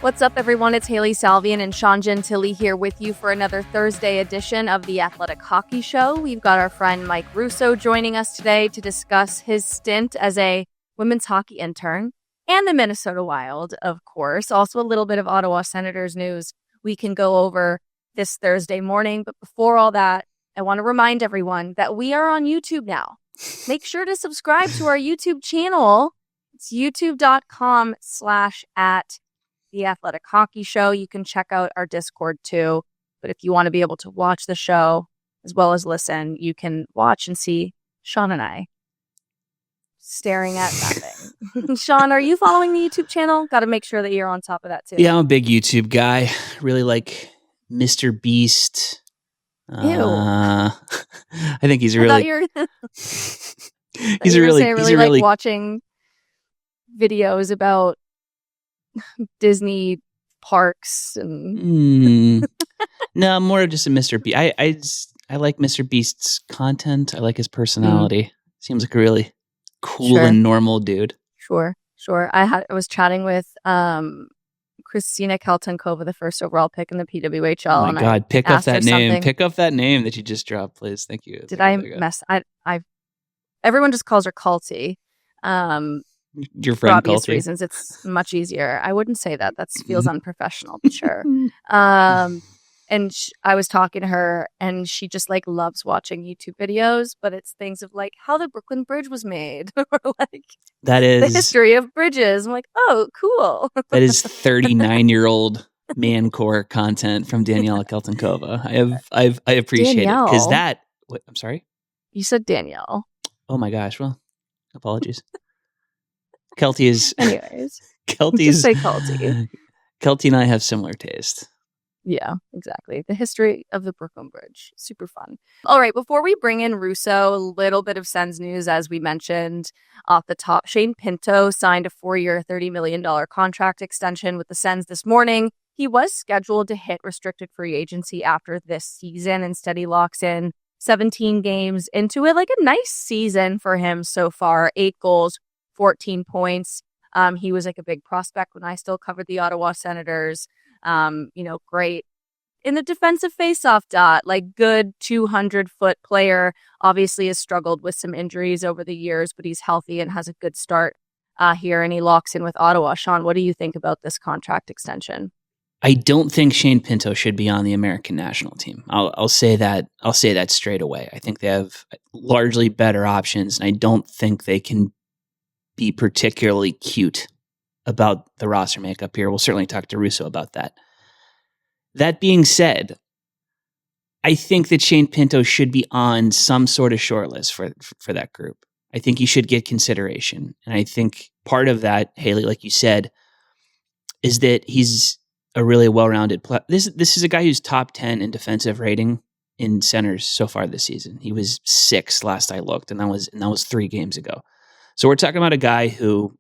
What's up, everyone? It's Hailey Salvian and Sean Gentili here with you for another Thursday edition of the Athletic Hockey Show. We've got our friend Mike Russo joining us today to discuss his stint as a women's hockey intern and the Minnesota Wild, of course. Also a little bit of Ottawa Senators news we can go over this Thursday morning. But before all that, I want to remind everyone that we are on YouTube now. Make sure to subscribe to our YouTube channel. It's youtube.com/at The Athletic Hockey Show. You can check out our Discord too. But if you want to be able to watch the show as well as listen, you can watch and see Sean and I staring at nothing. Sean, are you following the YouTube channel? Got to make sure that you're on top of that too. Yeah, I'm a big YouTube guy. Really like Mr. Beast. Ew. I think he's really he's really watching videos about Disney parks and No, I'm more of just a Mr. Beast. I like Mr. Beast's content. I like his personality. Seems like a really cool and normal dude. Sure. I was chatting with Christina Keltonkova, the first overall pick in the PWHL. Oh my God, pick up that name. Pick up that name that you just dropped, please. Thank you. Did I mess? Everyone just calls her Culty. Your friend, for obvious Culty. Reasons, it's much easier. I wouldn't say that. That feels unprofessional, but sure. And I was talking to her, and she just loves watching YouTube videos, but it's things of how the Brooklyn Bridge was made, or that is the history of bridges. I'm like, oh, cool. That is 39-year-old man core content from Daniela Keltonkova. I appreciate it because that. What, I'm sorry. You said Danielle. Oh my gosh. Well, apologies. Kelty is. Anyways, Kelty's. Just say Kelty. Kelty and I have similar taste. Yeah, exactly. The history of the Brooklyn Bridge. Super fun. All right, before we bring in Russo, a little bit of Sens news, as we mentioned off the top. Shane Pinto signed a 4-year, $30 million contract extension with the Sens this morning. He was scheduled to hit restricted free agency after this season. Instead, he locks in 17 games into it. A nice season for him so far. 8 goals, 14 points. He was a big prospect when I still covered the Ottawa Senators. Great in the defensive faceoff dot, good 200-foot player. Obviously has struggled with some injuries over the years, but he's healthy and has a good start here, and he locks in with Ottawa. Sean, what do you think about this contract extension? I don't think Shane Pinto should be on the American national team. I'll say that. I'll say that straight away. I think they have largely better options, and I don't think they can be particularly cute about the roster makeup here. We'll certainly talk to Russo about that. That being said, I think that Shane Pinto should be on some sort of shortlist for that group. I think he should get consideration. And I think part of that, Hailey, like you said, is that he's a really well-rounded player. This is a guy who's top 10 in defensive rating in centers so far this season. He was 6th last I looked, and that was 3 games ago. So we're talking about a guy who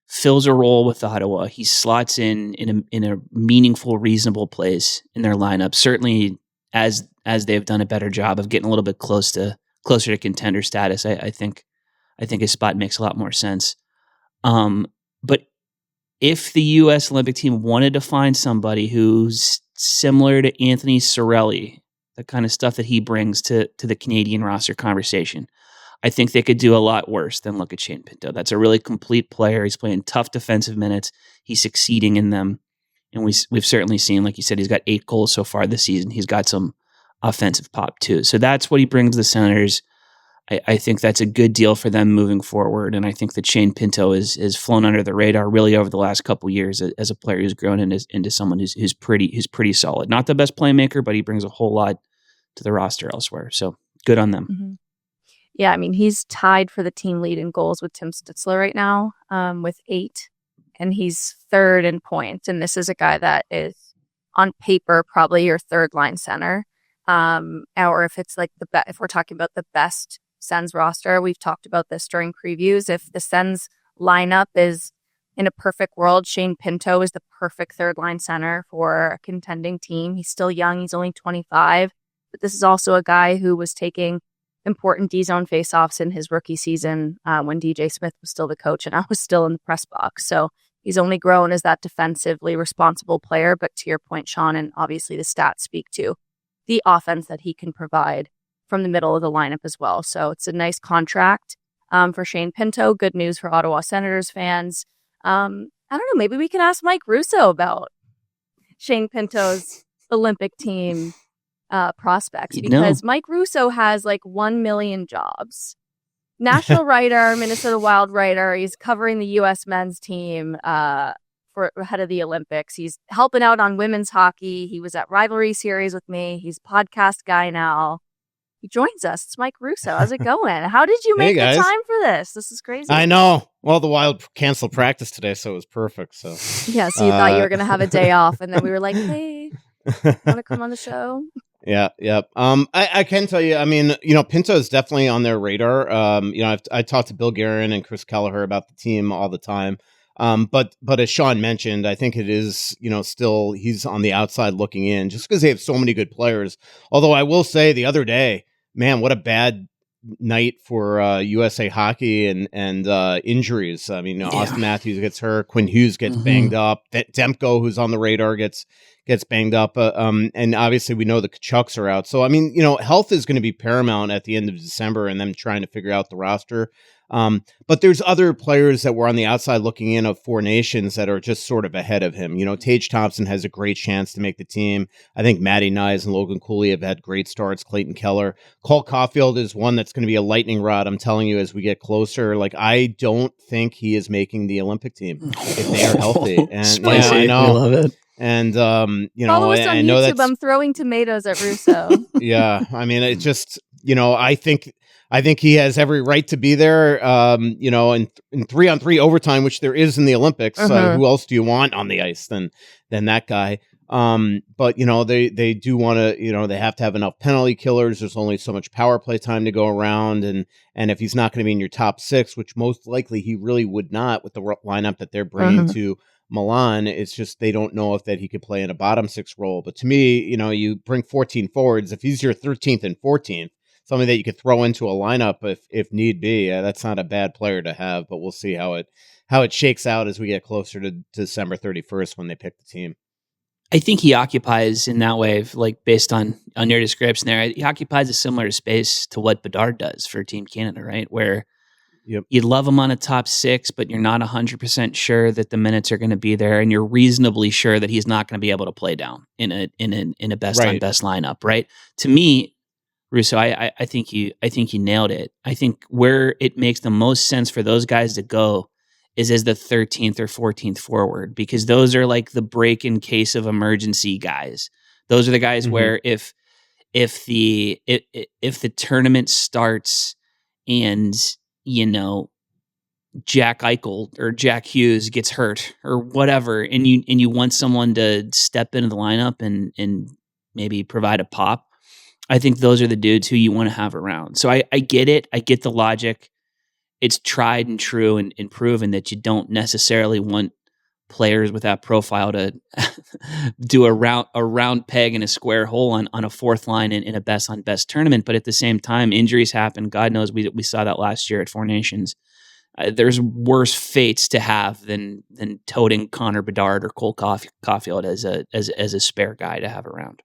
fills a role with Ottawa. He slots in a meaningful, reasonable place in their lineup. Certainly, as they've done a better job of getting a little bit closer to contender status, I think his spot makes a lot more sense. But if the U.S. Olympic team wanted to find somebody who's similar to Anthony Cirelli, the kind of stuff that he brings to the Canadian roster conversation, I think they could do a lot worse than look at Shane Pinto. That's a really complete player. He's playing tough defensive minutes. He's succeeding in them. And we've certainly seen, like you said, he's got 8 goals so far this season. He's got some offensive pop too. So that's what he brings to the Senators. I think that's a good deal for them moving forward. And I think that Shane Pinto is flown under the radar really over the last couple of years as a player who's grown into someone who's pretty solid. Not the best playmaker, but he brings a whole lot to the roster elsewhere. So good on them. Mm-hmm. Yeah, he's tied for the team lead in goals with Tim Stützle right now with 8, and he's 3rd in points. And this is a guy that is, on paper, probably your 3rd-line center. Or if it's if we're talking about the best Sens roster, we've talked about this during previews. If the Sens lineup is in a perfect world, Shane Pinto is the perfect 3rd-line center for a contending team. He's still young. He's only 25. But this is also a guy who was taking important D-zone faceoffs in his rookie season when DJ Smith was still the coach and I was still in the press box. So He's only grown as that defensively responsible player. But to your point, Sean, and obviously the stats speak to the offense that he can provide from the middle of the lineup as well. So it's a nice contract for Shane Pinto. Good news for Ottawa Senators fans. I don't know, maybe we can ask Mike Russo about Shane Pinto's Olympic team prospects, because Mike Russo has like 1 million jobs. National writer, Minnesota Wild writer. He's covering the U.S. men's team for ahead of the Olympics. He's helping out on women's hockey. He was at Rivalry series with me. He's a podcast guy now. He joins us. It's Mike Russo. How's it going? How did you make the time for this? This is crazy. I know. Well, the Wild canceled practice today, so it was perfect. So yeah, so you thought you were going to have a day off, and then we were like, hey, want to come on the show? Yeah. I can tell you, I mean, Pinto is definitely on their radar. I talked to Bill Guerin and Chris Kelleher about the team all the time. But as Sean mentioned, I think it is, still he's on the outside looking in just because they have so many good players. Although I will say the other day, man, what a bad night for USA Hockey and injuries. I mean, Austin Matthews gets hurt, Quinn Hughes gets banged up, Demko, who's on the radar, gets banged up, and obviously we know the Kachucks are out. So I mean, health is going to be paramount at the end of December, and them trying to figure out the roster. But there's other players that were on the outside looking in of Four Nations that are just sort of ahead of him. Tage Thompson has a great chance to make the team. I think Matty Nyes and Logan Cooley have had great starts. Clayton Keller. Cole Caufield is one that's going to be a lightning rod, I'm telling you, as we get closer. Like, I don't think he is making the Olympic team if they are healthy. And spicy. I know. I love it. And, follow us on I know YouTube. I'm throwing tomatoes at Russo. Yeah. I mean, it just, I think he has every right to be there, in 3-on-3 overtime, which there is in the Olympics. Who else do you want on the ice than that guy? But, they do want to, they have to have enough penalty killers. There's only so much power play time to go around. And if he's not going to be in your top six, which most likely he really would not with the lineup that they're bringing to Milan, it's just they don't know if that he could play in a bottom six role. But to me, you bring 14 forwards. If he's your 13th and 14th, something that you could throw into a lineup if need be, that's not a bad player to have. But we'll see how it shakes out as we get closer to December 31st when they pick the team. I think he occupies in that way, like based on your description there, he occupies a similar space to what Bedard does for Team Canada, right? Where you'd love him on a top six, but you're not 100% sure that the minutes are going to be there, and you're reasonably sure that he's not going to be able to play down in a best on best lineup, right? To me, Russo, I think you nailed it. I think where it makes the most sense for those guys to go is as the 13th or 14th forward, because those are like the break in case of emergency guys. Those are the guys where if the tournament starts and Jack Eichel or Jack Hughes gets hurt or whatever, and you want someone to step into the lineup and maybe provide a pop, I think those are the dudes who you want to have around. So I get it. I get the logic. It's tried and true and proven that you don't necessarily want players with that profile to do a round peg in a square hole on a fourth line in a best on best tournament. But at the same time, injuries happen. God knows we saw that last year at Four Nations. There's worse fates to have than toting Connor Bedard or Cole Caufield as a spare guy to have around.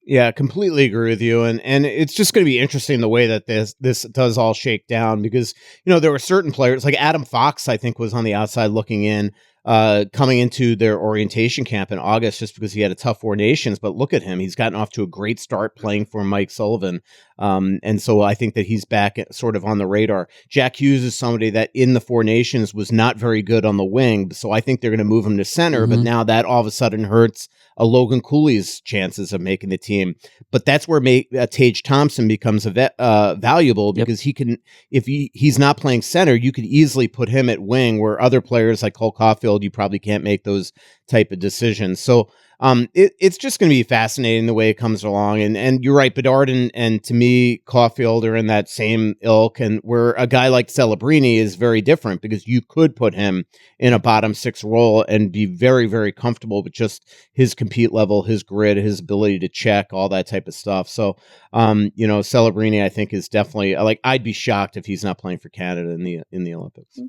Yeah, completely agree with you. And it's just going to be interesting the way that this does all shake down, because, there were certain players like Adam Fox, I think, was on the outside looking in, coming into their orientation camp in August, just because he had a tough Four Nations. But look at him. He's gotten off to a great start playing for Mike Sullivan. And so I think that he's back sort of on the radar. Jack Hughes is somebody that in the Four Nations was not very good on the wing. So I think they're going to move him to center. But now that all of a sudden hurts Logan Cooley's chances of making the team. But that's where Tage Thompson becomes valuable, because he can, if he's not playing center, you could easily put him at wing, where other players like Cole Caufield, you probably can't make those type of decisions. So it's just going to be fascinating the way it comes along. And you're right, Bedard and to me, Caufield are in that same ilk, and where a guy like Celebrini is very different, because you could put him in a bottom six role and be very, very comfortable with just his compete level, his grit, his ability to check, all that type of stuff. So, Celebrini, I think, is definitely, like, I'd be shocked if he's not playing for Canada in the Olympics.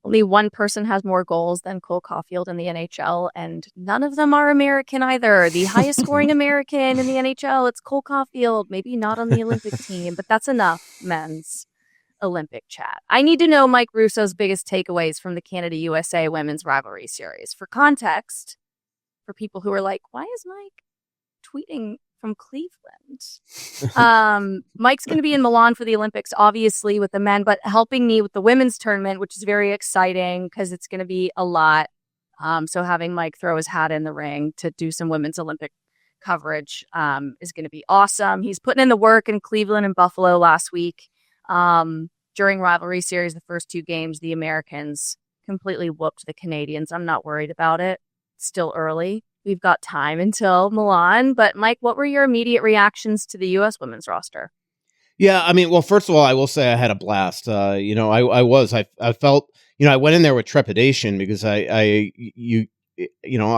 Only one person has more goals than Cole Caufield in the NHL, and none of them are American either. The highest scoring American in the NHL, it's Cole Caufield. Maybe not on the Olympic team, but that's enough men's Olympic chat. I need to know Mike Russo's biggest takeaways from the Canada-USA women's rivalry series. For context, for people who are like, why is Mike tweeting from Cleveland? Mike's going to be in Milan for the Olympics, obviously, with the men, but helping me with the women's tournament, which is very exciting because it's going to be a lot. So having Mike throw his hat in the ring to do some women's Olympic coverage is going to be awesome. He's putting in the work in Cleveland and Buffalo last week. During rivalry series, the first 2 games, the Americans completely whooped the Canadians. I'm not worried about it. It's still early. We've got time until Milan. But Mike, what were your immediate reactions to the U.S. women's roster? Yeah, I mean, well, first of all, I will say I had a blast. I felt, I went in there with trepidation because I'll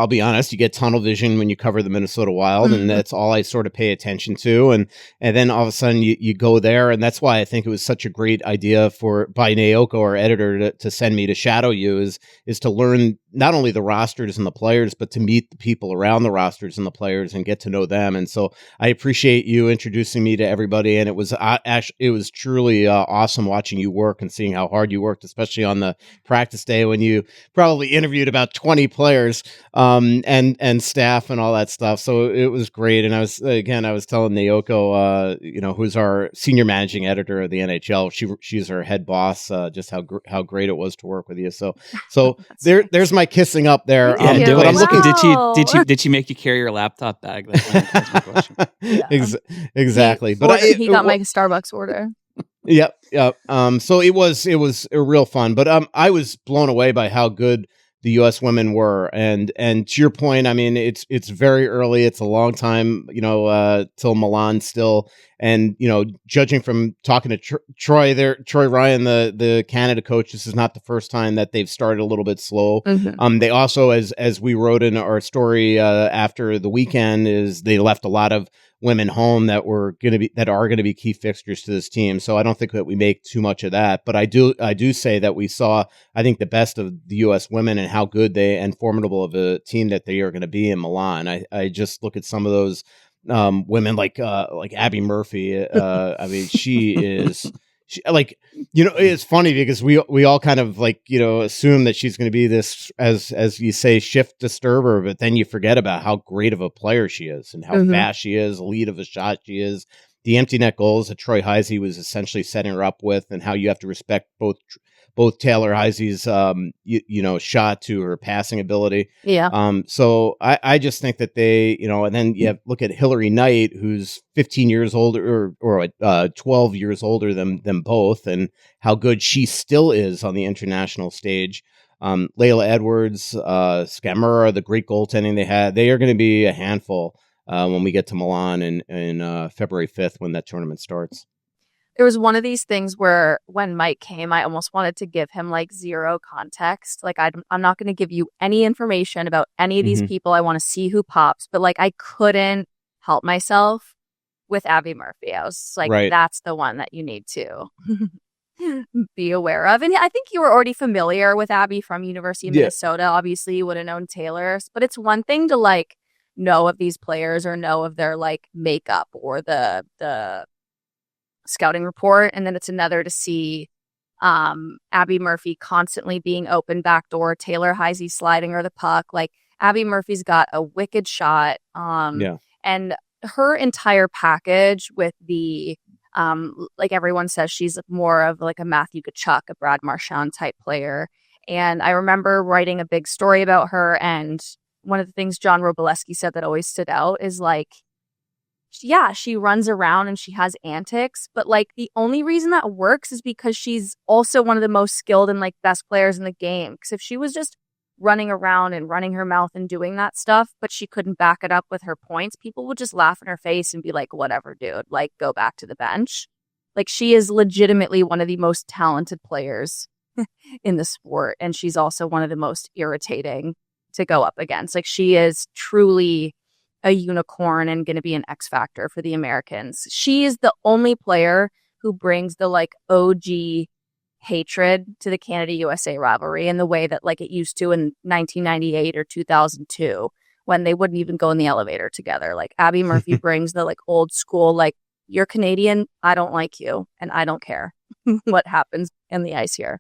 be honest, you get tunnel vision when you cover the Minnesota Wild, and that's all I sort of pay attention to. And then all of a sudden you go there, and that's why I think it was such a great idea by Naoko, our editor, to send me to shadow you is to learn not only the rosters and the players, but to meet the people around the rosters and the players and get to know them. And so I appreciate you introducing me to everybody. And it was truly awesome watching you work and seeing how hard you worked, especially on the practice day when you probably interviewed about 20 players and staff and all that stuff. So it was great. And I was telling Naoko, who's our senior managing editor of the NHL, she's our head boss, just how great it was to work with you. So there's my kissing up there. But I'm looking. Did she make you carry your laptop bag? That's my question. Yeah. Exactly. He got my Starbucks order. Yep. So it was real fun, but I was blown away by how good the U.S. women were, and to your point, I mean, it's very early. It's a long time, till Milan still, and judging from talking to Troy Ryan, the Canada coach, this is not the first time that they've started a little bit slow. They also, as we wrote in our story after the weekend, is they left a lot of women home that are going to be key fixtures to this team. So I don't think that we make too much of that, but I do say that we saw, I think, the best of the U.S. women and how good and formidable of a team that they are going to be in Milan. I just look at some of those women like Abbey Murphy. I mean, she is. It's funny because we all kind of assume that she's going to be this, as you say, shift disturber, but then you forget about how great of a player she is and how fast she is, lead of a shot she is, the empty net goals that Troy Heisey was essentially setting her up with, and how you have to respect both Taylor Heisey's shot to her passing ability. Yeah. So I just think that they, and then you look at Hillary Knight, who's 15 years older or 12 years older than both, and how good she still is on the international stage. Layla Edwards, Scamura, the great goaltending they had, they are going to be a handful when we get to Milan in February 5th when that tournament starts. There was one of these things where when Mike came, I almost wanted to give him zero context. I'm not going to give you any information about any of these people. I want to see who pops. But I couldn't help myself with Abbey Murphy. I was right. That's the one that you need to be aware of. And I think you were already familiar with Abbey from University of Minnesota. Obviously, you would have known Taylor. But it's one thing to know of these players or know of their makeup or the scouting report, and then it's another to see Abbey Murphy constantly being open backdoor, Taylor Heisey sliding her the puck. Abbey Murphy's got a wicked shot, and her entire package with the everyone says she's more of a Matthew Tkachuk, a Brad Marchand type player. And I remember writing a big story about her, and one of the things John Robileski said that always stood out is she runs around and she has antics, but the only reason that works is because she's also one of the most skilled and best players in the game. Because if she was just running around and running her mouth and doing that stuff, but she couldn't back it up with her points, people would just laugh in her face and be whatever, dude, go back to the bench. She is legitimately one of the most talented players in the sport. And she's also one of the most irritating to go up against. She is truly a unicorn and going to be an X factor for the Americans. She is the only player who brings the OG hatred to the Canada-USA rivalry in the way that like it used to in 1998 or 2002 when they wouldn't even go in the elevator together. Like Abbey Murphy brings the like old school, like, you're Canadian, I don't like you, and I don't care what happens in the ice here.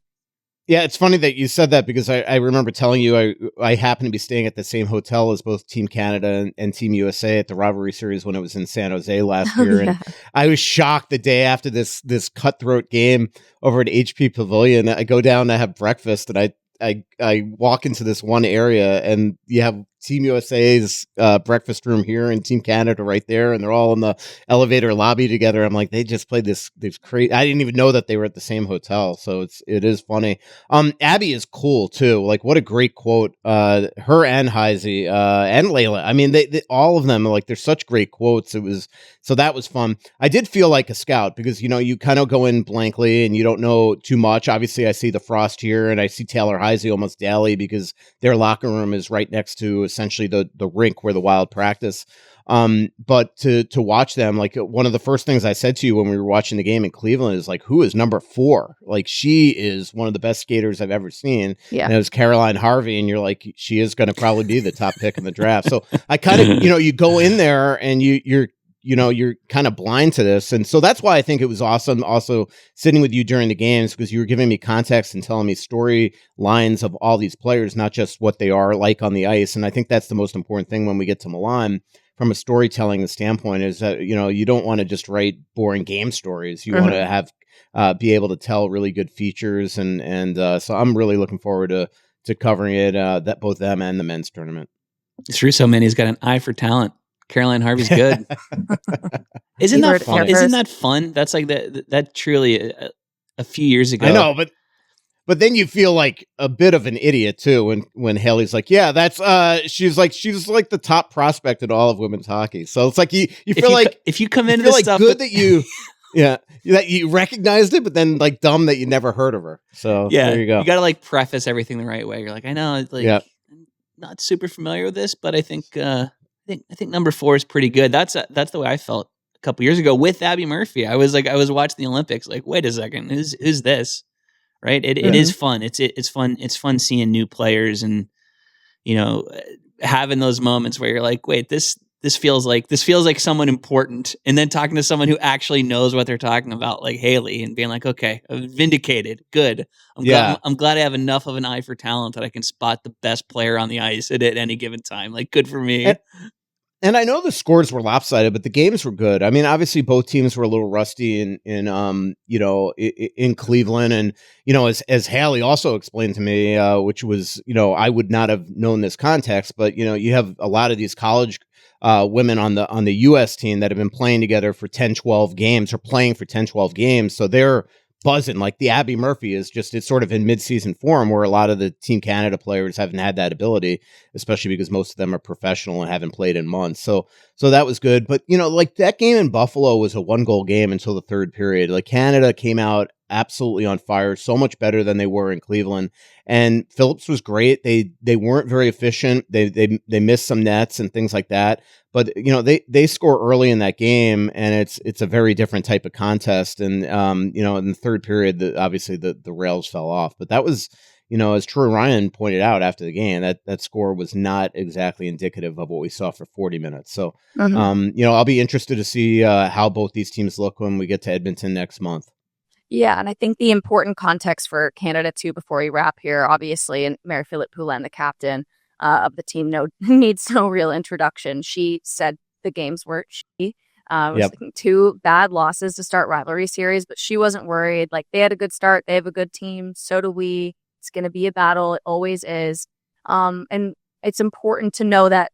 Yeah, it's funny that you said that because I remember telling you I happened to be staying at the same hotel as both Team Canada and Team USA at the Rivalry Series when it was in San Jose last year. Yeah. And I was shocked the day after this cutthroat game over at HP Pavilion. I go down to have breakfast and I walk into this one area and you have Team USA's breakfast room here and Team Canada right there, and they're all in the elevator lobby together. I'm like, they just played this crazy. I didn't even know that they were at the same hotel, so it is funny. Abbey is cool too. Like, what a great quote. Her and Heisey and Layla. I mean, they all of them, like, they're such great quotes. So that was fun. I did feel like a scout because you kind of go in blankly and you don't know too much. Obviously, I see the Frost here and I see Taylor Heisey almost daily because their locker room is right next to essentially the rink where the Wild practice. But to watch them, like, one of the first things I said to you when we were watching the game in Cleveland is like, who is number 4? Like, she is one of the best skaters I've ever seen. Yeah. And it was Caroline Harvey, and you're like, she is going to probably be the top pick in the draft. So I kind of, you go in there and you're kind of blind to this. And so that's why I think it was awesome also sitting with you during the games, because you were giving me context and telling me story lines of all these players, not just what they are like on the ice. And I think that's the most important thing when we get to Milan from a storytelling standpoint is that, you don't want to just write boring game stories. You want to have, be able to tell really good features. And so I'm really looking forward to covering it, that both them and the men's tournament. It's Russo, man. He's got an eye for talent. Caroline Harvey's good. Isn't that fun? Isn't that fun? That's like that truly a few years ago. I know, but then you feel like a bit of an idiot too when Hailey's like, yeah, that's she's like the top prospect in all of women's hockey. So it's like you feel like if you come into this stuff good that you that you recognized it, but then like dumb that you never heard of her. So yeah, there you go. You got to like preface everything the right way. You're like, I know, it's like I'm not super familiar with this, but I think number 4 is pretty good. That's the way I felt a couple years ago with Abbey Murphy. I was watching the Olympics, like, wait a second, who's this? Right? It is fun. It's fun. It's fun seeing new players and having those moments where you're like, wait, this feels like someone important, and then talking to someone who actually knows what they're talking about, like Hailey, and being like, okay, vindicated, good. I'm glad I have enough of an eye for talent that I can spot the best player on the ice at any given time. Like, good for me. And I know the scores were lopsided, but the games were good. I mean, obviously both teams were a little rusty in Cleveland, and as Hailey also explained to me, which was I would not have known this context, but you have a lot of these college women on the U.S. team that have been playing together for 10, 12 games or playing for 10, 12 games, so they're buzzing. Like the Abbey Murphy it's sort of in mid-season form, where a lot of the Team Canada players haven't had that ability, especially because most of them are professional and haven't played in months. So that was good. But like that game in Buffalo was a 1-goal game until the third period. Like Canada came out absolutely on fire, so much better than they were in Cleveland. And Phillips was great. They weren't very efficient. They missed some nets and things like that. But they score early in that game, and it's a very different type of contest. And in the third period, obviously the rails fell off. But that was, as Troy Ryan pointed out after the game, that score was not exactly indicative of what we saw for 40 minutes. So I'll be interested to see how both these teams look when we get to Edmonton next month. Yeah, and I think the important context for Canada too, before we wrap here, obviously, and Marie-Philippe Poulin, the captain of the team, needs no real introduction. She said the games weren't she. Was 2 bad losses to start rivalry series, but she wasn't worried. Like, they had a good start, they have a good team, so do we. It's going to be a battle. It always is. And it's important to know that,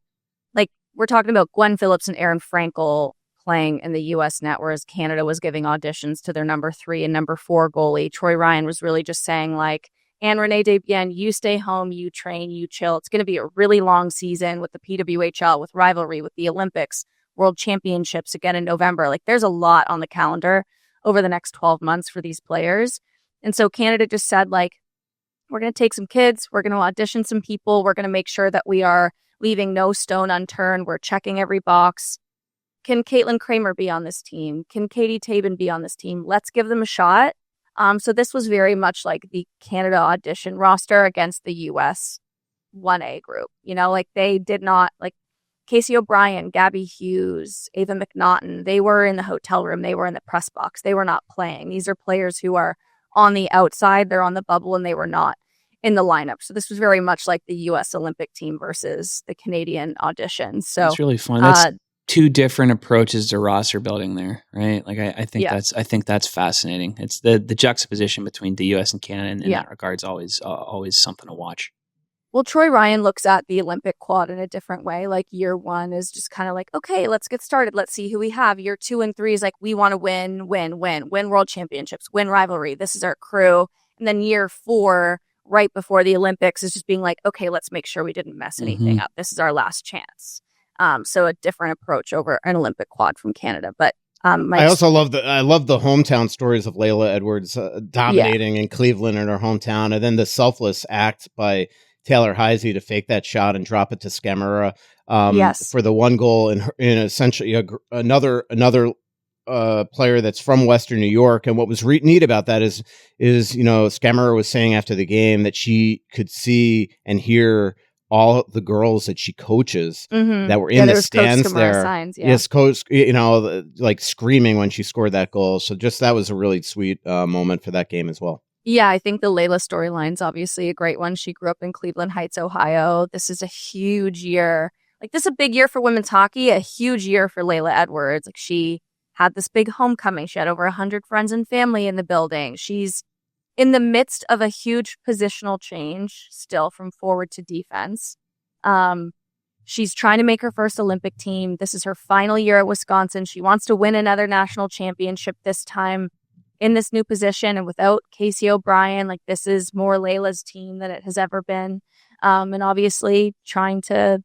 like, we're talking about Gwen Phillips and Erin Frankel playing in the U.S. net, whereas Canada was giving auditions to their number 3 and number 4 goalie. Troy Ryan was really just saying, like, Anne-Renee Desbiens, you stay home, you train, you chill. It's going to be a really long season with the PWHL, with Rivalry, with the Olympics, World Championships again in November. Like, there's a lot on the calendar over the next 12 months for these players. And so Canada just said, like, we're going to take some kids, we're going to audition some people, we're going to make sure that we are leaving no stone unturned, we're checking every box. Can Caitlin Kramer be on this team? Can Katie Tabin be on this team? Let's give them a shot. So this was very much like the Canada audition roster against the US 1A group. Like they did not, like Casey O'Brien, Gabby Hughes, Ava McNaughton, they were in the hotel room. They were in the press box. They were not playing. These are players who are on the outside. They're on the bubble and they were not in the lineup. So this was very much like the US Olympic team versus the Canadian audition. So it's really fun. That's two different approaches to roster building there, right? Like I think that's fascinating. It's the juxtaposition between the US and Canada in that regard is always something to watch. Well, Troy Ryan looks at the Olympic quad in a different way. Like year 1 is just kind of like, okay, let's get started. Let's see who we have. Year 2 and 3 is like, we want to win world championships, win rivalry. This is our crew. And then year 4, right before the Olympics, is just being like, okay, let's make sure we didn't mess anything up. This is our last chance. So a different approach over an Olympic quad from Canada. But I also love the hometown stories of Layla Edwards dominating in Cleveland in her hometown, and then the selfless act by Taylor Heisey to fake that shot and drop it to Skemera for the one goal in essentially another player that's from Western New York. And what was neat about that is Skemera was saying after the game that she could see and hear all the girls that she coaches that were in the stands there. Signs, yes, coach, like screaming when she scored that goal. So that was a really sweet moment for that game as well. Yeah, I think the Layla storyline's obviously a great one. She grew up in Cleveland Heights, Ohio. This is a huge year. Like, this is a big year for women's hockey, a huge year for Layla Edwards. Like, she had this big homecoming. She had over 100 friends and family in the building. She's in the midst of a huge positional change still from forward to defense. She's trying to make her first Olympic team. This is her final year at Wisconsin. She wants to win another national championship this time in this new position, and without Casey O'Brien, like, this is more Layla's team than it has ever been. And obviously trying to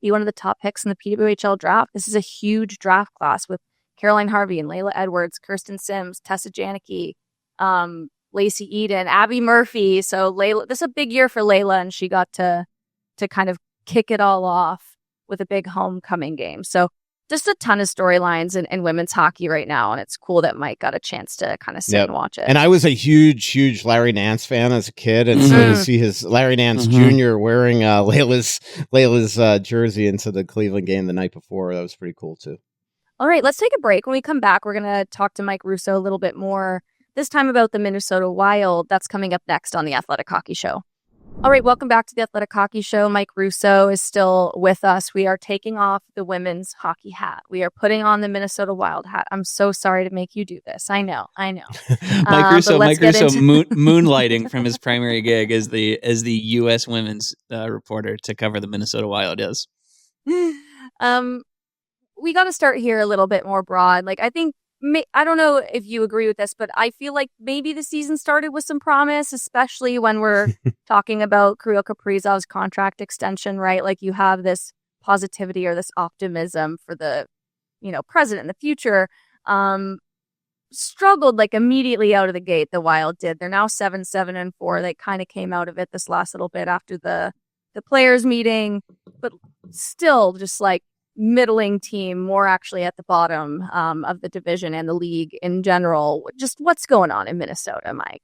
be one of the top picks in the PWHL draft. This is a huge draft class with Caroline Harvey and Layla Edwards, Kirsten Sims, Tessa Janicki, Lacey Eden, Abbey Murphy. So Layla, this is a big year for Layla, and she got to kind of kick it all off with a big homecoming game. So just a ton of storylines in women's hockey right now, and it's cool that Mike got a chance to kind of sit and watch it. And I was a huge Larry Nance fan as a kid, and so to see his Larry Nance Jr. wearing Layla's jersey into the Cleveland game the night before, that was pretty cool too. All right, let's take a break. When we come back, we're going to talk to Mike Russo a little bit more, this time about the Minnesota Wild. That's coming up next on the Athletic Hockey Show. All right, welcome back to the Athletic Hockey Show. Mike Russo is still with us. We are taking off the women's hockey hat. We are putting on the Minnesota Wild hat. I'm so sorry to make you do this. I know. Mike Russo moonlighting from his primary gig as the U.S. women's reporter to cover the Minnesota Wild. Yes. We got to start here a little bit more broad. Like, I think, I don't know if you agree with this, but I feel like maybe the season started with some promise, especially when we're talking about Kirill Kaprizov's contract extension, right? Like, you have this positivity or this optimism for the, present and the future. Struggled like immediately out of the gate. The Wild did. They're now 7-7-4. They kind of came out of it this last little bit after the players meeting, but still just like middling team, more actually at the bottom of the division and the league in general. Just what's going on in Minnesota, Mike?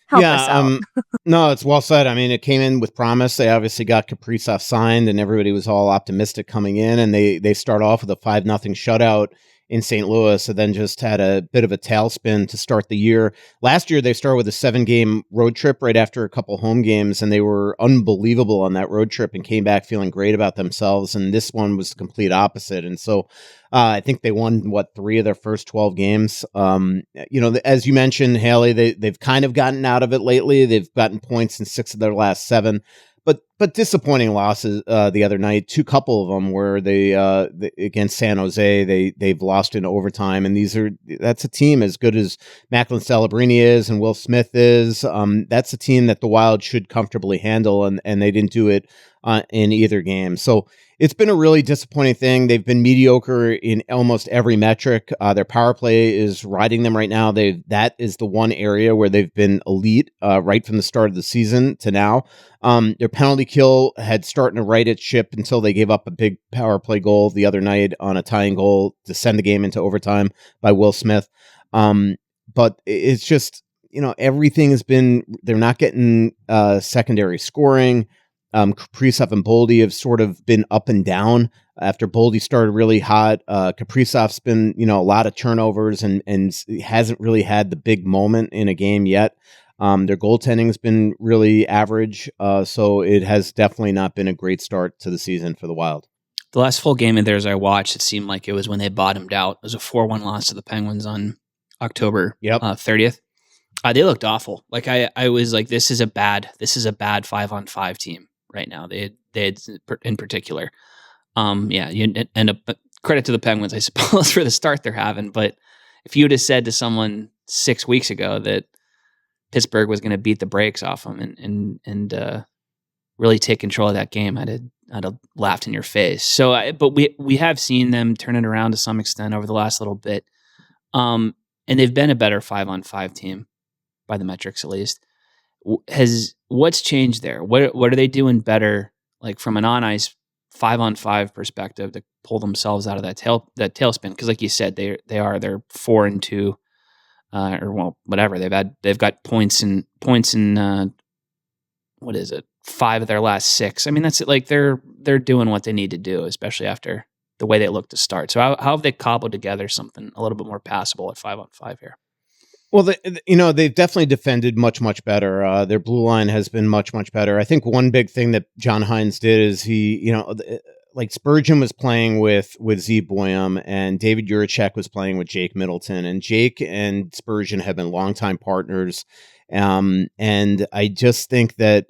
Help us out. No, it's well said. I mean, it came in with promise. They obviously got Kaprizov signed, and everybody was all optimistic coming in, and they start off with a 5-0 shutout in St. Louis, and then just had a bit of a tailspin to start the year. Last year, they started with a 7-game road trip right after a couple home games, and they were unbelievable on that road trip and came back feeling great about themselves. And this one was the complete opposite. And so I think they won, 3 of their first 12 games. As you mentioned, Hailey, they've kind of gotten out of it lately. They've gotten points in 6 of their last 7. But disappointing losses the other night. Couple of them where they against San Jose they've lost in overtime, and that's a team as good as Macklin Celebrini is and Will Smith is. That's a team that the Wild should comfortably handle, and they didn't do it in either game. So it's been a really disappointing thing. They've been mediocre in almost every metric. Their power play is riding them right now. That is the one area where they've been elite right from the start of the season to now. Their penalty kill had started to right its ship until they gave up a big power play goal the other night on a tying goal to send the game into overtime by Will Smith. But it's just, everything has been, they're not getting secondary scoring. Kaprizov and Boldy have sort of been up and down. After Boldy started really hot, Kaprizov's been, a lot of turnovers and hasn't really had the big moment in a game yet. Their goaltending has been really average, so it has definitely not been a great start to the season for the Wild. The last full game of theirs I watched, it seemed like it was when they bottomed out. It was a 4-1 loss to the Penguins on October 30th. They looked awful. Like I was like, this is a bad 5-on-5 team right now. They had in particular. You end up credit to the Penguins, I suppose, for the start they're having. But if you would have said to someone 6 weeks ago that Pittsburgh was going to beat the brakes off them and really take control of that game, I'd have laughed in your face. So, but we have seen them turn it around to some extent over the last little bit, and they've been a better 5-on-5 team by the metrics, at least. What's changed there? What are they doing better, like from an on ice 5-on-5 perspective, to pull themselves out of that tailspin? Because, like you said, they're 4-2, or well, whatever they've got points in what is it? 5 of their last 6. I mean, that's it. Like they're doing what they need to do, especially after the way they look to start. So how have they cobbled together something a little bit more passable at 5-on-5 here? Well, they've definitely defended much better. Their blue line has been much better. I think one big thing that John Hines did is he, like Spurgeon was playing with Zeev Buium and David Juracek was playing with Jake Middleton, and Jake and Spurgeon have been longtime partners. And I just think that,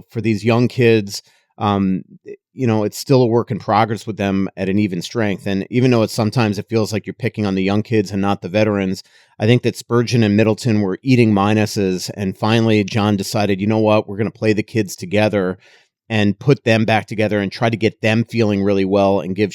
for these young kids, it's still a work in progress with them at an even strength. And even though sometimes it feels like you're picking on the young kids and not the veterans, I think that Spurgeon and Middleton were eating minuses. And finally, John decided, you know what, we're going to play the kids together and put them back together and try to get them feeling really well and give,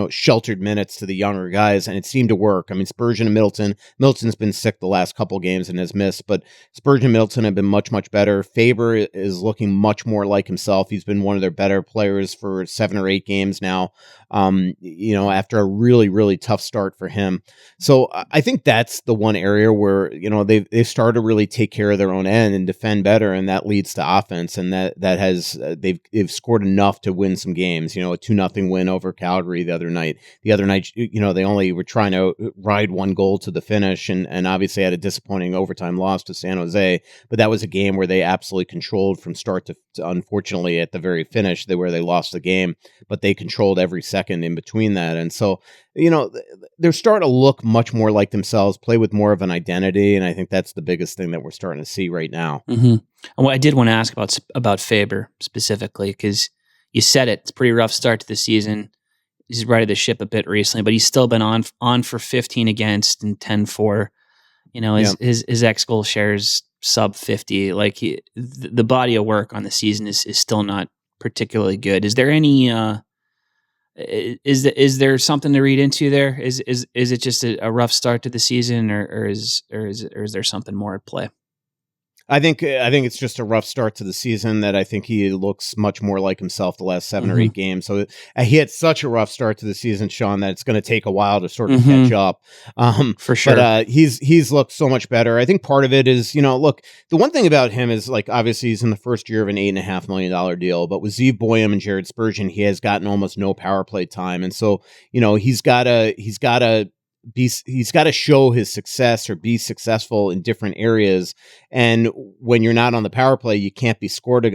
sheltered minutes to the younger guys. And it seemed to work. I mean, Spurgeon and Middleton's been sick the last couple games and has missed, but Spurgeon and Middleton have been much better. Faber is looking much more like himself. He's been one of their better players for 7 or 8 games now, after a really tough start for him. So I think that's the one area where, they've started to really take care of their own end and defend better. And that leads to offense. And that has, they've scored enough to win some games, a 2-0 win over Calgary the other night. They only were trying to ride one goal to the finish and obviously had a disappointing overtime loss to San Jose, but that was a game where they absolutely controlled from start to unfortunately at the very finish where they lost the game, but they controlled every second in between that. And so, they're starting to look much more like themselves, play with more of an identity. And I think that's the biggest thing that we're starting to see right now. Mm-hmm. And what I did want to ask about Faber specifically, because you said it, it's a pretty rough start to the season. He's righted the ship a bit recently, but he's still been on for 15 against and 10 for. His ex-goal shares sub 50. Like the body of work on the season is still not particularly good. Is there any? Is there something to read into there? Is it just a rough start to the season, or is there something more at play? I think it's just a rough start to the season that I think he looks much more like himself the last 7 or 8 games. So he had such a rough start to the season, Sean, that it's going to take a while to sort of catch up. For sure. But he's looked so much better. I think part of it is, look, the one thing about him is like, obviously he's in the first year of an $8.5 million deal, but with Zeev Buium and Jared Spurgeon, he has gotten almost no power play time. And so, he's got to show his success or be successful in different areas. And when you're not on the power play, you can't be scored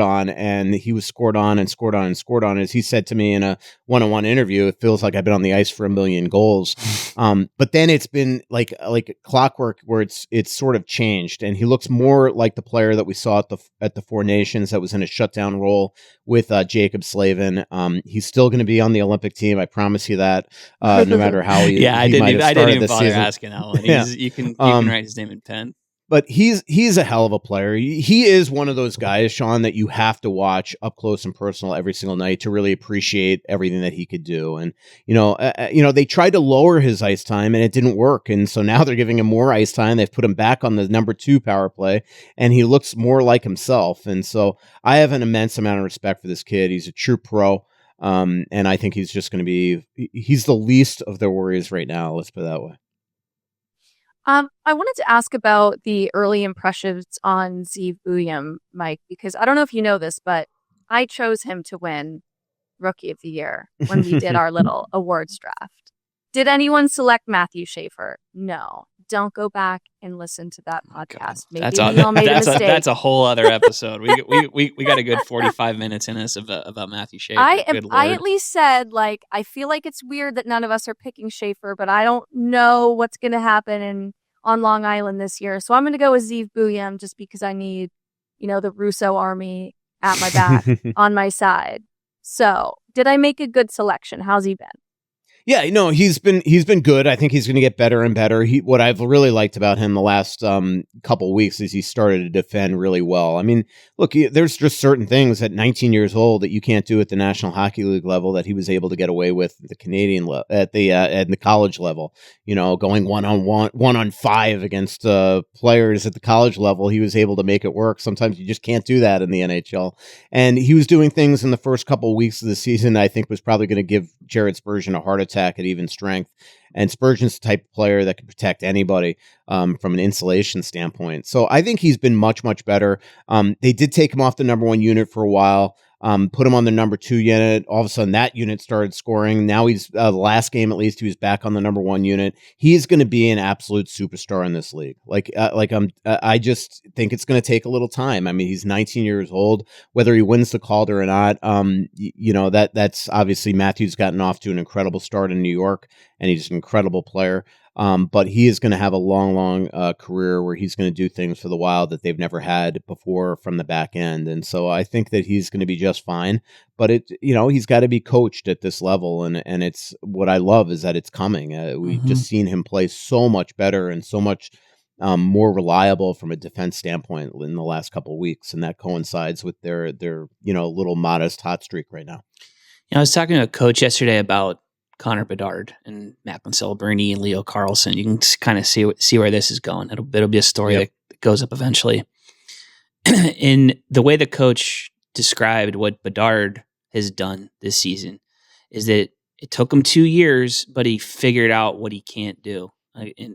on. And he was scored on. As he said to me in a one-on-one interview, it feels like I've been on the ice for 1 million goals. But then it's been like clockwork where it's sort of changed. And he looks more like the player that we saw at the Four Nations that was in a shutdown role with Jacob Slavin. He's still going to be on the Olympic team. I promise you that, no matter how he I didn't even bother season. asking that one. You can write his name in pen. But he's a hell of a player. He is one of those guys, Sean, that you have to watch up close and personal every single night to really appreciate everything that he could do. And they tried to lower his ice time and it didn't work. And so now they're giving him more ice time. They've put him back on the number 2 power play, and he looks more like himself. And so I have an immense amount of respect for this kid. He's a true pro. And I think he's just going to be, he's the least of their worries right now. Let's put it that way. I wanted to ask about the early impressions on Zeev Buium, Mike, because I don't know if you know this, but I chose him to win Rookie of the Year when we did our little awards draft. Did anyone select Matthew Schaefer? No. Don't go back and listen to that podcast. Maybe we all made a mistake. That's a whole other episode. We got a good 45 minutes in us about Matthew Schaefer. I at least said, like, I feel like it's weird that none of us are picking Schaefer, but I don't know what's going to happen on Long Island this year. So I'm going to go with Zeev Buium just because I need, the Russo army at my back on my side. So did I make a good selection? How's he been? Yeah, he's been good. I think he's going to get better and better. What I've really liked about him the last couple weeks is he started to defend really well. I mean, look, there's just certain things at 19 years old that you can't do at the National Hockey League level that he was able to get away with at the Canadian at the college level. Going 1-on-5 against players at the college level, he was able to make it work. Sometimes you just can't do that in the NHL. And he was doing things in the first couple of weeks of the season that I think was probably going to give Jared Spurgeon a heart attack at even strength. And Spurgeon's the type of player that can protect anybody from an insulation standpoint. So I think he's been much, much better. They did take him off the number 1 unit for a while, put him on the number 2 unit. All of a sudden that unit started scoring. Now he's the last game, at least he was back on the number 1 unit. He is going to be an absolute superstar in this league. I just think it's going to take a little time. I mean, he's 19 years old, whether he wins the Calder or not. That's obviously Matthew's gotten off to an incredible start in New York, and he's an incredible player. But he is going to have a long career where he's going to do things for the Wild that they've never had before from the back end. And so I think that he's going to be just fine, but he's got to be coached at this level. And it's what I love is that it's coming. We've just seen him play so much better and so much more reliable from a defense standpoint in the last couple of weeks. And that coincides with their little modest hot streak right now. I was talking to a coach yesterday about Connor Bedard and Macklin Celebrini and Leo Carlson. You can kind of see where this is going. It'll be a story that goes up eventually. In the way the coach described what Bedard has done this season is that it took him 2 years, but he figured out what he can't do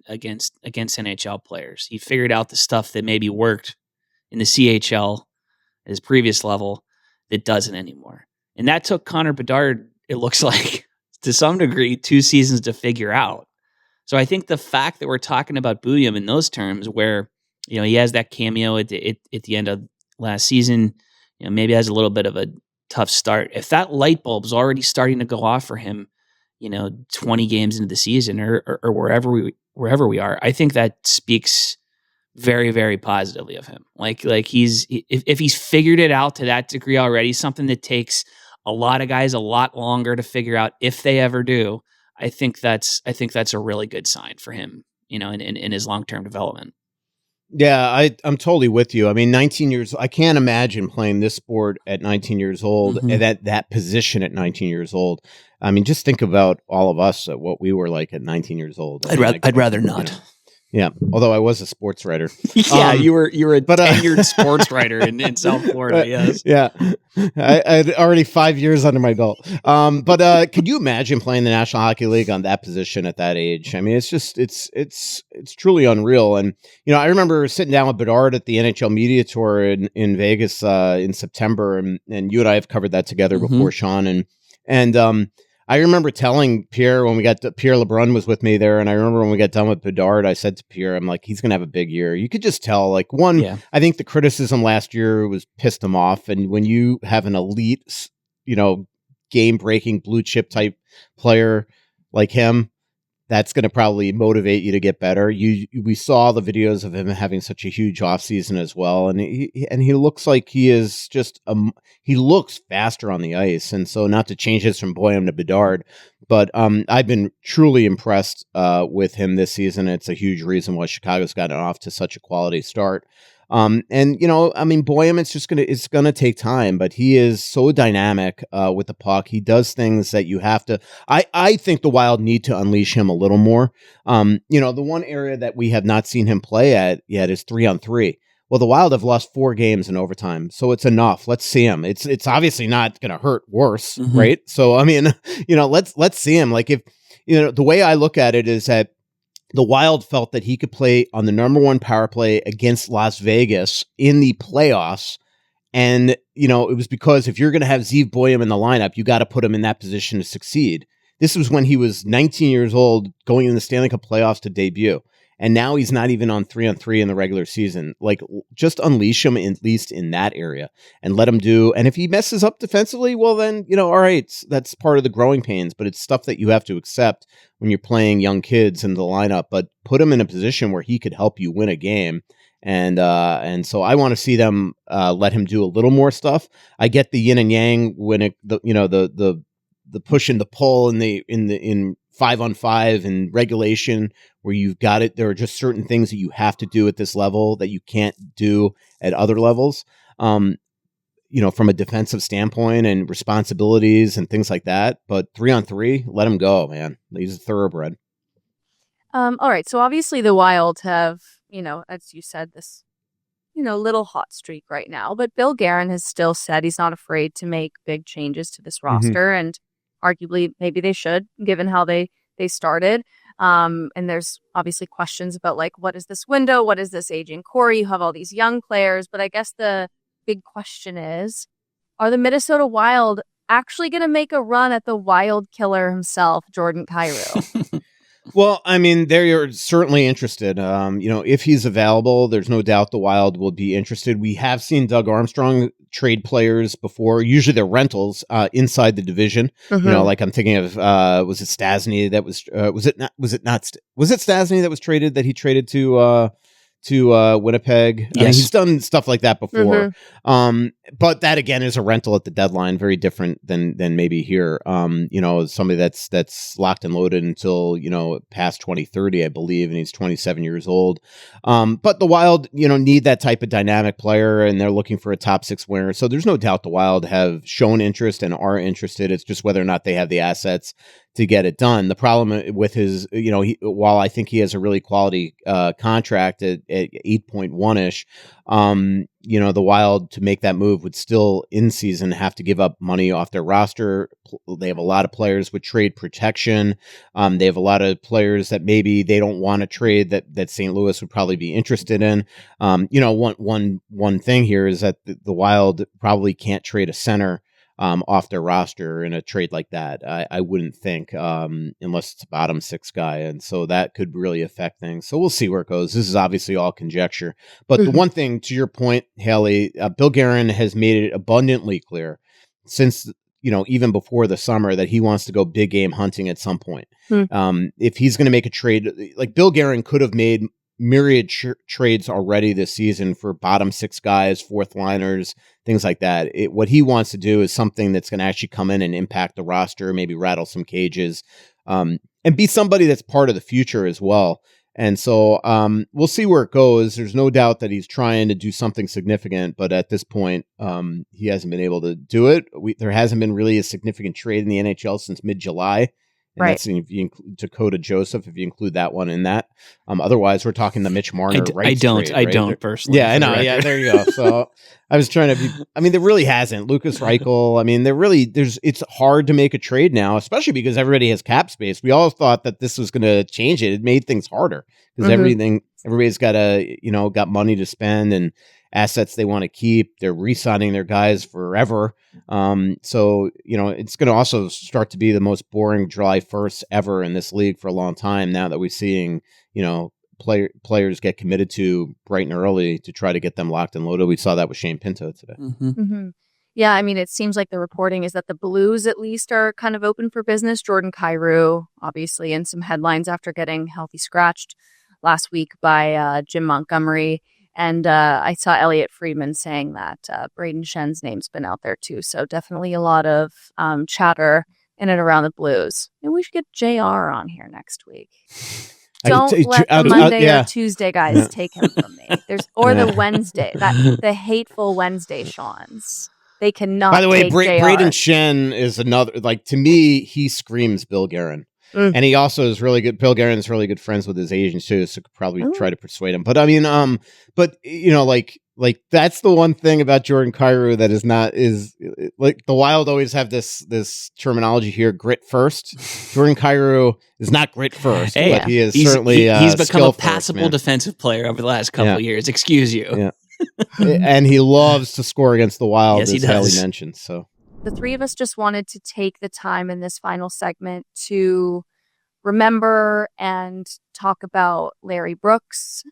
against NHL players. He figured out the stuff that maybe worked in the CHL at his previous level that doesn't anymore. And that took Connor Bedard, it looks like, to some degree, 2 seasons to figure out. So I think the fact that we're talking about Buium in those terms, where he has that cameo at the end of last season, maybe has a little bit of a tough start. If that light bulb's already starting to go off for him, 20 games into the season or wherever we are, I think that speaks very, very positively of him. Like if he's figured it out to that degree already, something that takes a lot of guys a lot longer to figure out if they ever do. I think that's a really good sign for him, in his long-term development. Yeah, I'm totally with you. I mean, 19 years, I can't imagine playing this sport at 19 years old and at that position at 19 years old. I mean, just think about all of us, what we were like at 19 years old. I'd rather not. Yeah, although I was a sports writer. Yeah, you were a tenured sports writer in South Florida. Yes. Yeah, I had already 5 years under my belt. But could you imagine playing the National Hockey League on that position at that age? I mean, it's just it's truly unreal. And I remember sitting down with Bedard at the NHL Media Tour in Vegas in September, and you and I have covered that together before, Sean, and I remember telling Pierre when we got to, Pierre LeBrun was with me there, and I remember when we got done with Bedard, I said to Pierre, I'm like, he's going to have a big year. You could just tell, I think the criticism last year was pissed him off, and when you have an elite, game-breaking blue chip type player like him, that's going to probably motivate you to get better. We saw the videos of him having such a huge offseason as well, and he looks like he is just he looks faster on the ice. And so, not to change this from Buium to Bedard, but I've been truly impressed with him this season. It's a huge reason why Chicago's gotten off to such a quality start. Buium, it's gonna take time, but he is so dynamic with the puck. He does things that you have to. I think the Wild need to unleash him a little more. The one area that we have not seen him play at yet is 3-on-3. Well, the Wild have lost 4 games in overtime, so it's enough. Let's see him. It's obviously not going to hurt worse, right? So let's see him. Like, if the way I look at it is that the Wild felt that he could play on the number one power play against Las Vegas in the playoffs. And, it was because if you're going to have Zeev Buium in the lineup, you got to put him in that position to succeed. This was when he was 19 years old going in the Stanley Cup playoffs to debut. And now he's not even on 3-on-3 in the regular season. Like, just unleash him at least in that area and let him do. And if he messes up defensively, well, then, all right, that's part of the growing pains. But it's stuff that you have to accept when you're playing young kids in the lineup. But put him in a position where he could help you win a game. And so I want to see them let him do a little more stuff. I get the yin and yang when the push and the pull in 5-on-5 and regulation where you've got it. There are just certain things that you have to do at this level that you can't do at other levels. From a defensive standpoint and responsibilities and things like that. But 3-on-3, let him go, man. He's a thoroughbred. All right. So obviously the Wild have, as you said, this, little hot streak right now. But Bill Guerin has still said he's not afraid to make big changes to this roster. And arguably, maybe they should, given how they started. And there's obviously questions about, like, what is this window? What is this aging core? You have all these young players. But I guess the big question is, are the Minnesota Wild actually going to make a run at the Wild killer himself, Jordan Kyrou? Well, I mean, they're certainly interested. If he's available, there's no doubt the Wild will be interested. We have seen Doug Armstrong trade players before. Usually they're rentals inside the division. Like I'm thinking of was it Stastny that was Stastny that was traded that he traded to Winnipeg. Yes. He's done stuff like that before. But that again is a rental at the deadline, very different than maybe here. Somebody that's locked and loaded until, past 2030, I believe, and he's 27 years old. But the Wild, need that type of dynamic player, and they're looking for a top 6 winner. So there's no doubt the Wild have shown interest and are interested. It's just whether or not they have the assets to get it done. The problem with his, while I think he has a really quality contract at 8.1-ish, the Wild, to make that move, would still in season have to give up money off their roster. They have a lot of players with trade protection. They have a lot of players that maybe they don't want to trade that St. Louis would probably be interested in. One thing here is that the Wild probably can't trade a center off their roster in a trade like that. I wouldn't think, unless it's a bottom 6 guy. And so that could really affect things. So we'll see where it goes. This is obviously all conjecture. But the one thing, to your point, Hailey, Bill Guerin has made it abundantly clear since, even before the summer, that he wants to go big game hunting at some point. If he's going to make a trade, like Bill Guerin could have made myriad trades already this season for bottom 6 guys, fourth liners, things like that. What he wants to do is something that's going to actually come in and impact the roster, maybe rattle some cages, and be somebody that's part of the future as well. And so we'll see where it goes. There's no doubt that he's trying to do something significant, but at this point, he hasn't been able to do it. There hasn't been really a significant trade in the NHL since mid-July. And right. That's if you include Dakota Joseph, if you include that one in that. Otherwise, we're talking the Mitch Marner rights trade, I don't personally. Yeah, I know. Yeah, there you go. So I was trying to be. I mean, there really hasn't. Lucas Reichel. I mean, it's hard to make a trade now, especially because everybody has cap space. We all thought that this was going to change it. It made things harder because everybody's got money to spend and assets they want to keep. They're re-signing their guys forever. So, it's going to also start to be the most boring July 1st ever in this league for a long time now that we're seeing, players get committed to bright and early to try to get them locked and loaded. We saw that with Shane Pinto today. Yeah, I mean, it seems like the reporting is that the Blues at least are kind of open for business. Jordan Kyrou, obviously, in some headlines after getting healthy scratched last week by Jim Montgomery. And I saw Elliot Friedman saying that Braden Shen's name's been out there too. So definitely a lot of chatter in and around the Blues. Maybe we should get JR on here next week. Don't let the Monday or Tuesday guys take him from me. The Wednesday, the hateful Wednesday Shawns. They cannot. By the way, take Braden Shen is another. Like, to me, he screams Bill Guerin. And he also is really good. Bill Guerin's really good friends with his agent too, so could probably try to persuade him. But I mean, Like that's the one thing about Jordan Kyrou that is like the Wild always have this terminology here, grit first. Jordan Kyrou is not grit first, Hey, but he is he's certainly he's become a skill passable first, defensive player over the last couple of years. Excuse you. Yeah. And he loves to score against the Wild, Yes, he as Hailey does. mentioned. So The three of us just wanted to take the time in this final segment to remember and talk about Larry Brooks.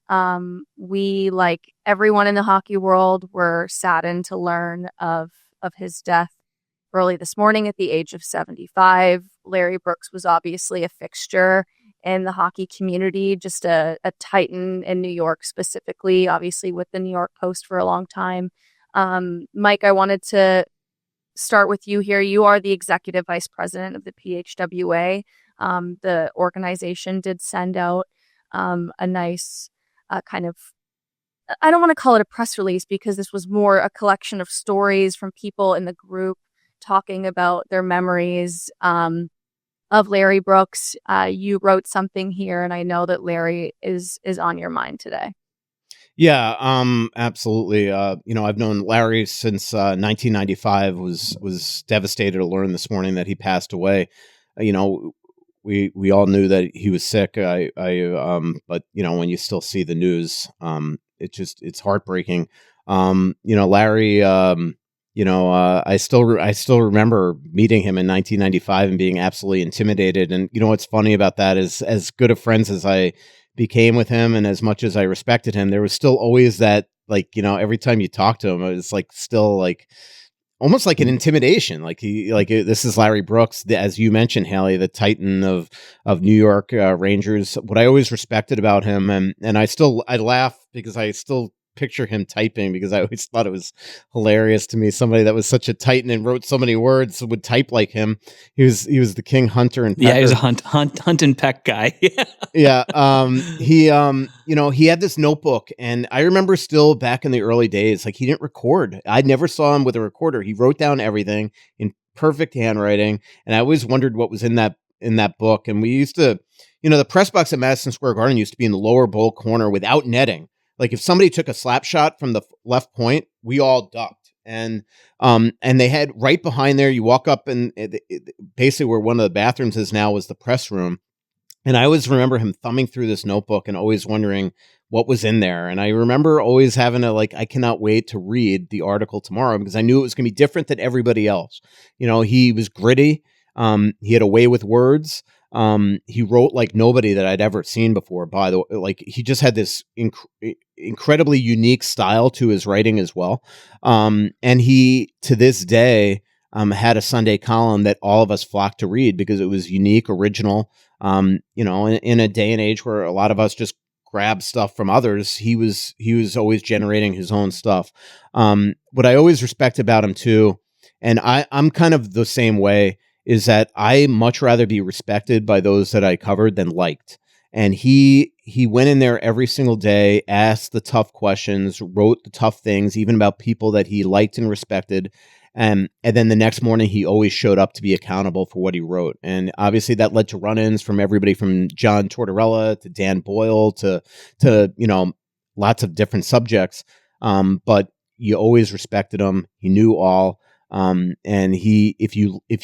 We, like everyone in the hockey world, were saddened to learn of his death early this morning at the age of 75. Larry Brooks was obviously a fixture in the hockey community, just a titan in New York specifically, obviously with the New York Post for a long time. Mike, I wanted to start with you here. You are the executive vice president of the PHWA. The organization did send out a nice kind of, I don't want to call it a press release because this was more a collection of stories from people in the group talking about their memories of Larry Brooks. You wrote something here, and I know that Larry is on your mind today. yeah, absolutely. I've known Larry since 1995. Was devastated to learn this morning that he passed away. We all knew that he was sick. But when you still see the news, it's heartbreaking. Larry. I still remember meeting him in 1995 and being absolutely intimidated. And what's funny about that is, as good of friends as I became with him, and as much as I respected him, there was still always that, every time you talk to him, it's like still like almost like an intimidation. This is Larry Brooks, as you mentioned, Hailey, the titan of New York Rangers. What I always respected about him, and I laugh because I still picture him typing, because I always thought it was hilarious to me. Somebody that was such a titan and wrote so many words would type like him. He was the king hunter and pecker. Yeah, he was a hunt and peck guy. Yeah. He had this notebook, and I remember still back in the early days, like, he didn't record. I never saw him with a recorder. He wrote down everything in perfect handwriting. And I always wondered what was in that book. And we used to, the press box at Madison Square Garden used to be in the lower bowl corner without netting. Like, if somebody took a slap shot from the left point, we all ducked. And they had right behind there, you walk up, and basically where one of the bathrooms is now was the press room. And I always remember him thumbing through this notebook and always wondering what was in there. And I remember always having I cannot wait to read the article tomorrow, because I knew it was going to be different than everybody else. He was gritty. He had a way with words. He wrote like nobody that I'd ever seen before, by the way. Like, he just had this incredibly unique style to his writing as well. And he, to this day, had a Sunday column that all of us flocked to read because it was unique, original. In a day and age where a lot of us just grab stuff from others, he was always generating his own stuff. What I always respect about him too, and I'm kind of the same way, is that I much rather be respected by those that I covered than liked. And he went in there every single day, asked the tough questions, wrote the tough things, even about people that he liked and respected. And then the next morning, he always showed up to be accountable for what he wrote. And obviously that led to run-ins from everybody from John Tortorella to Dan Boyle to lots of different subjects. But you always respected him. He knew all. And if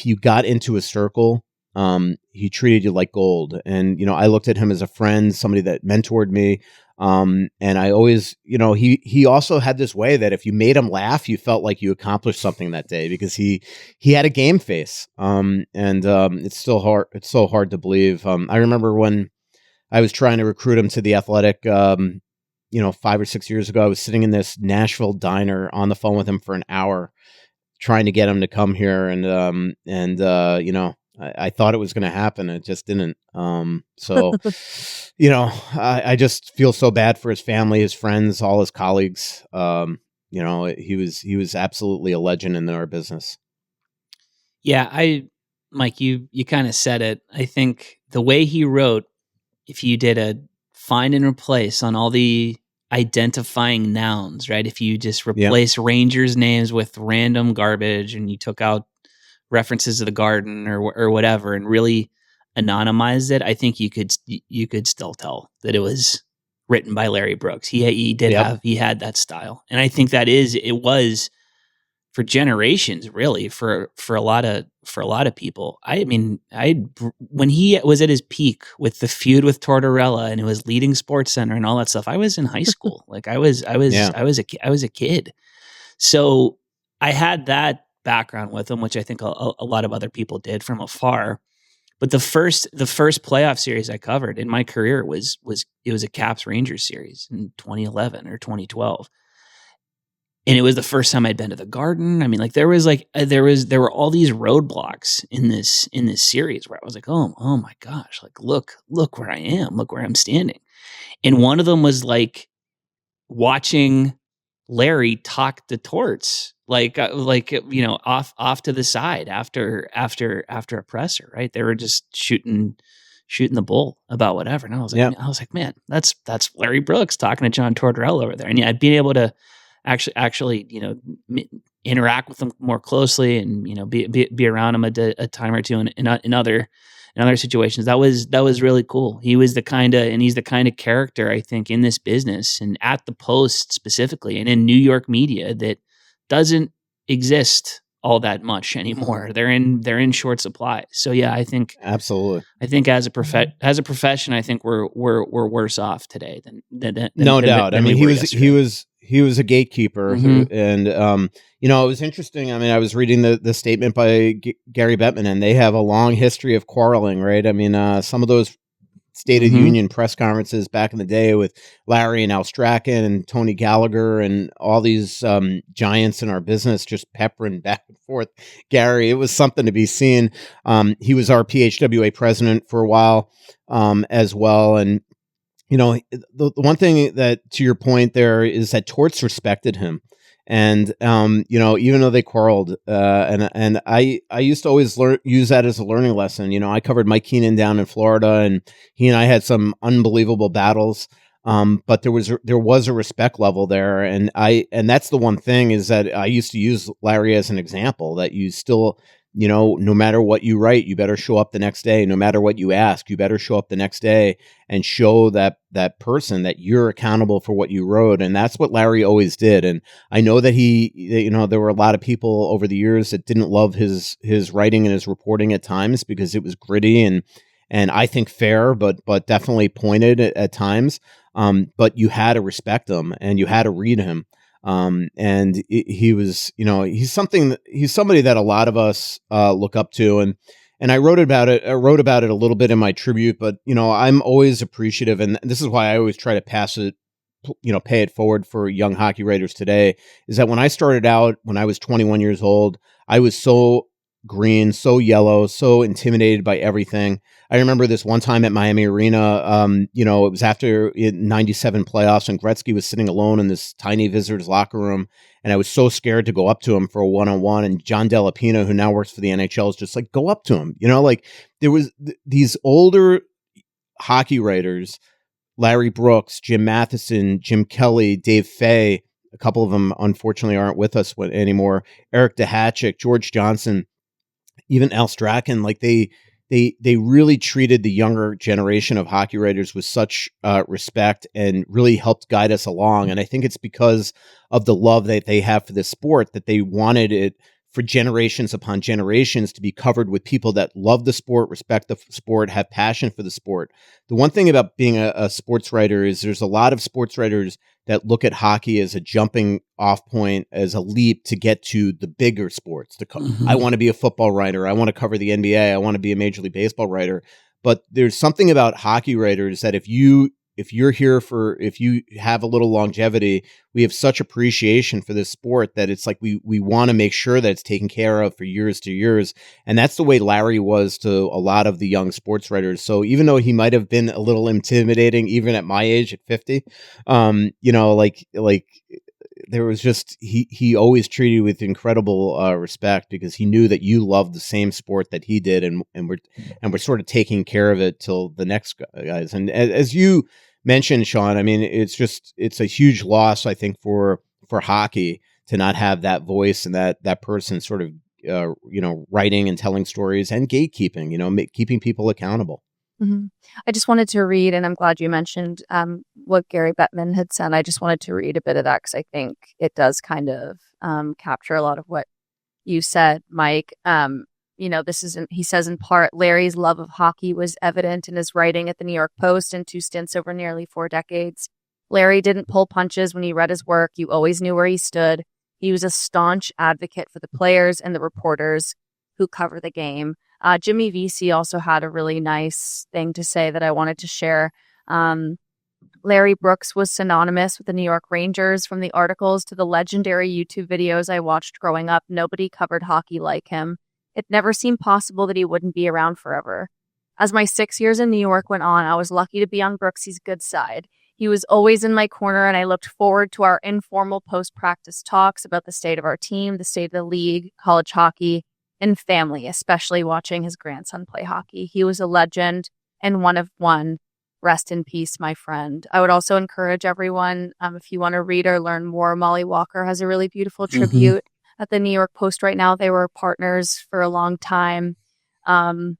you got into a circle, he treated you like gold. And, I looked at him as a friend, somebody that mentored me. And I always, he also had this way that if you made him laugh, you felt like you accomplished something that day, because he had a game face. It's still hard. It's so hard to believe. I remember when I was trying to recruit him to the Athletic, 5 or 6 years ago, I was sitting in this Nashville diner on the phone with him for an hour, trying to get him to come here. I thought it was going to happen. It just didn't. I just feel so bad for his family, his friends, all his colleagues. He was absolutely a legend in our business. Yeah, Mike, you kind of said it. I think the way he wrote, if you did a find and replace on all the identifying nouns, right? If you just replace Rangers names with random garbage, and you took out references to the Garden or whatever, and really anonymized it, I think you could still tell that it was written by Larry Brooks. He had that style. And I think it was for generations, really, for a lot of people. When he was at his peak with the feud with Tortorella and it was leading Sports Center and all that stuff, I was in high school. Like I was a kid. So I had that background with him, which I think a lot of other people did from afar. But the first playoff series I covered in my career was a Caps Rangers series in 2011 or 2012. And it was the first time I'd been to the Garden. I mean, like there were all these roadblocks in this series where I was like, oh my gosh, like look where I am, look where I'm standing. And one of them was like watching Larry talk to Torts, off to the side after a presser, right? They were just shooting the bull about whatever. And I was like, man, that's Larry Brooks talking to John Tortorella over there. And yeah, being able to actually, interact with them more closely and, be around him a time or two in other situations. That was really cool. He's the kind of character, I think, in this business and at the Post specifically and in New York media that doesn't exist all that much anymore. They're in short supply. So yeah, I think absolutely. I think as a profession, I think we're worse off today than no doubt. I mean, he was a gatekeeper, Mm-hmm. and it was interesting. I mean, I was reading the statement by Gary Bettman, and they have a long history of quarreling, right? I mean, some of those State of the Mm-hmm. Union press conferences back in the day with Larry and Al Strachan and Tony Gallagher and all these giants in our business just peppering back and forth. Gary, it was something to be seen. He was our PHWA president for a while as well, and the one thing that, to your point there, is that Torts respected him. And, even though they quarreled, and I used to always use that as a learning lesson. I covered Mike Keenan down in Florida, and he and I had some unbelievable battles. But there was a respect level there. And that's the one thing, is that I used to use Larry as an example, that you still, no matter what you write, you better show up the next day. No matter what you ask, you better show up the next day and show that person that you're accountable for what you wrote. And that's what Larry always did. And I know that there were a lot of people over the years that didn't love his writing and his reporting at times because it was gritty and I think fair, but definitely pointed at times. But you had to respect him and you had to read him. And he was, he's somebody that a lot of us look up to, and I wrote about it a little bit in my tribute, but I'm always appreciative, and this is why I always try to pay it forward for young hockey writers today, is that when I started out, when I was 21 years old, I was so green, so yellow, so intimidated by everything. I remember this one time at Miami Arena, it was after 97 playoffs, and Gretzky was sitting alone in this tiny visitor's locker room, and I was so scared to go up to him for a one-on-one, and John Delapina, who now works for the NHL, is just like, go up to him. There was these older hockey writers, Larry Brooks, Jim Matheson, Jim Kelly, Dave Fay, a couple of them unfortunately aren't with us anymore, Eric DeHatchik, George Johnson, even Al Strachan, like they really treated the younger generation of hockey writers with such respect and really helped guide us along. And I think it's because of the love that they have for this sport that they wanted it for generations upon generations to be covered with people that love the sport, respect the sport, have passion for the sport. The one thing about being a sports writer is there's a lot of sports writers that look at hockey as a jumping off point, as a leap to get to the bigger sports. Mm-hmm. I want to be a football writer. I want to cover the NBA. I want to be a Major League Baseball writer. But there's something about hockey writers that if you have a little longevity, we have such appreciation for this sport that it's like we want to make sure that it's taken care of for years to years. And that's the way Larry was to a lot of the young sports writers. So even though he might have been a little intimidating, even at my age at 50, there was just, he always treated you with incredible respect, because he knew that you loved the same sport that he did. And we're sort of taking care of it till the next guys. And as you mentioned, Sean, I mean, it's a huge loss, I think, for hockey to not have that voice and that person sort of, writing and telling stories and gatekeeping, keeping people accountable. I just wanted to read, and I'm glad you mentioned what Gary Bettman had said. I just wanted to read a bit of that because I think it does kind of capture a lot of what you said, Mike. He says in part, Larry's love of hockey was evident in his writing at the New York Post in 2 stints over nearly 4 decades. Larry didn't pull punches when he read his work. You always knew where he stood. He was a staunch advocate for the players and the reporters who cover the game. Jimmy Vesey also had a really nice thing to say that I wanted to share. Larry Brooks was synonymous with the New York Rangers. From the articles to the legendary YouTube videos I watched growing up, nobody covered hockey like him. It never seemed possible that he wouldn't be around forever. As my 6 years in New York went on, I was lucky to be on Brooksy's good side. He was always in my corner, and I looked forward to our informal post-practice talks about the state of our team, the state of the league, college hockey, and family, especially watching his grandson play hockey. He was a legend and one of one. Rest in peace, my friend. I would also encourage everyone, if you want to read or learn more, Molly Walker has a really beautiful tribute at the New York Post right now. They were partners for a long time, covering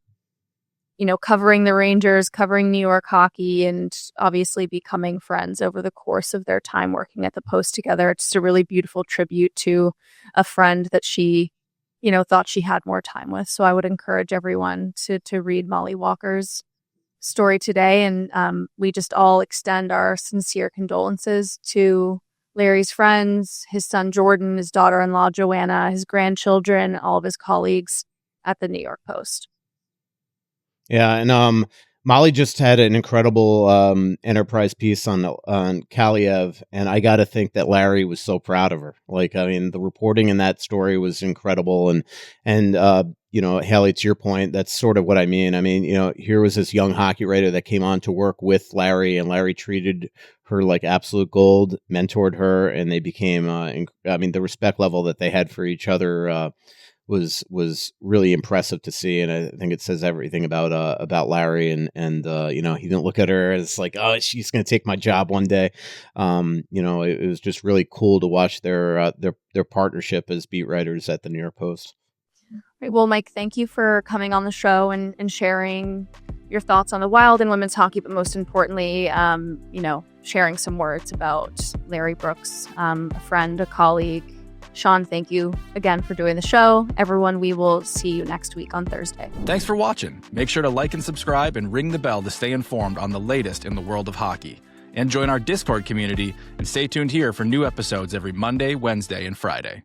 the Rangers, covering New York hockey, and obviously becoming friends over the course of their time working at the Post together. It's just a really beautiful tribute to a friend that she thought she had more time with. So I would encourage everyone to read Molly Walker's story today. And we just all extend our sincere condolences to Larry's friends, his son Jordan, his daughter-in-law Joanna, his grandchildren, all of his colleagues at the New York Post. Yeah, and Molly just had an incredible enterprise piece on Kaliev, and I got to think that Larry was so proud of her. The reporting in that story was incredible, and Hailey, to your point, that's sort of what I mean. Here was this young hockey writer that came on to work with Larry, and Larry treated her like absolute gold, mentored her, and they became. The respect level that they had for each other was really impressive to see, and I think it says everything about Larry, and he didn't look at her as like, oh, she's going to take my job one day. It was just really cool to watch their partnership as beat writers at the New York Post. Right. Well, Mike, thank you for coming on the show and sharing your thoughts on the Wild and women's hockey, but most importantly, sharing some words about Larry Brooks, a friend, a colleague. Sean, thank you again for doing the show. Everyone, we will see you next week on Thursday. Thanks for watching. Make sure to like and subscribe and ring the bell to stay informed on the latest in the world of hockey. And join our Discord community and stay tuned here for new episodes every Monday, Wednesday, and Friday.